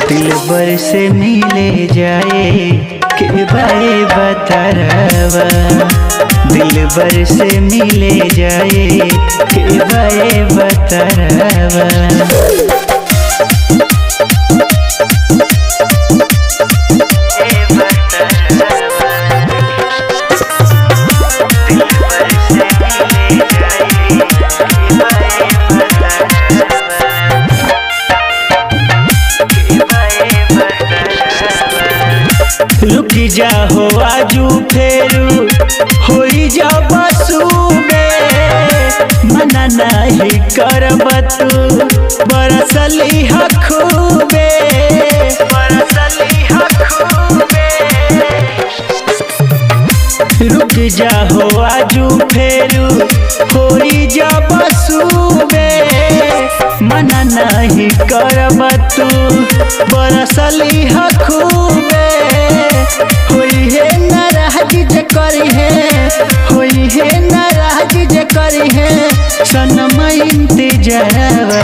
दिलबर से मिले जाए के बाए बतरवा। दिलबर से मिले जाए के बाए बतरवा। रुक जा हो आजू फेरू होई जा बसूबे। मना नहीं करब तू बरसली खूबे। रुक जा हो आजू फेरू होई जा बसूबे। मना नहीं करब तू बरसली खूबे। होई है नाराज जे करी है, होई है नाराज जे करी है सनम इंतजारवा।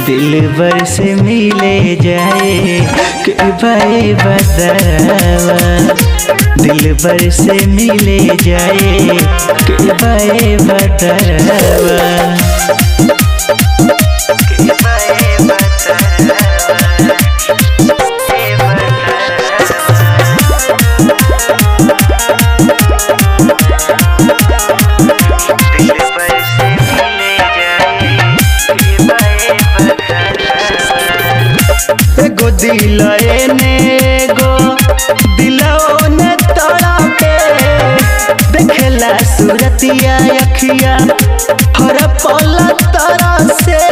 दिलबर से मिले जाए के बाए बतरवा। दिलबर से मिले जाए के बाए बतरवा। एगो दिल एने गो दिलओ ने तड़पे। देखेला सूरतिया अखिया हर पल तरसे।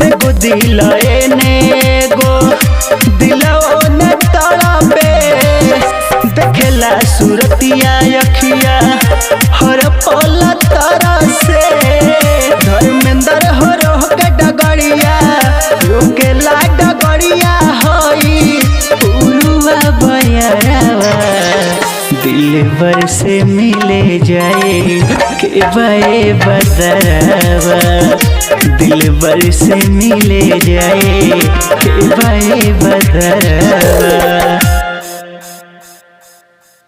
एगो दिल एने गो दिलओ ने तड़पे। देखेला सूरतिया अखिया हर पल तरसे। धर्मेंद्र हो रोह के डगड़िया रोकेला डगड़िया होई उरुआ बयरवा। दिलबर से मिले जाए के बाए बतरवा। दिलबर से मिले जाए के बाए बतरवा।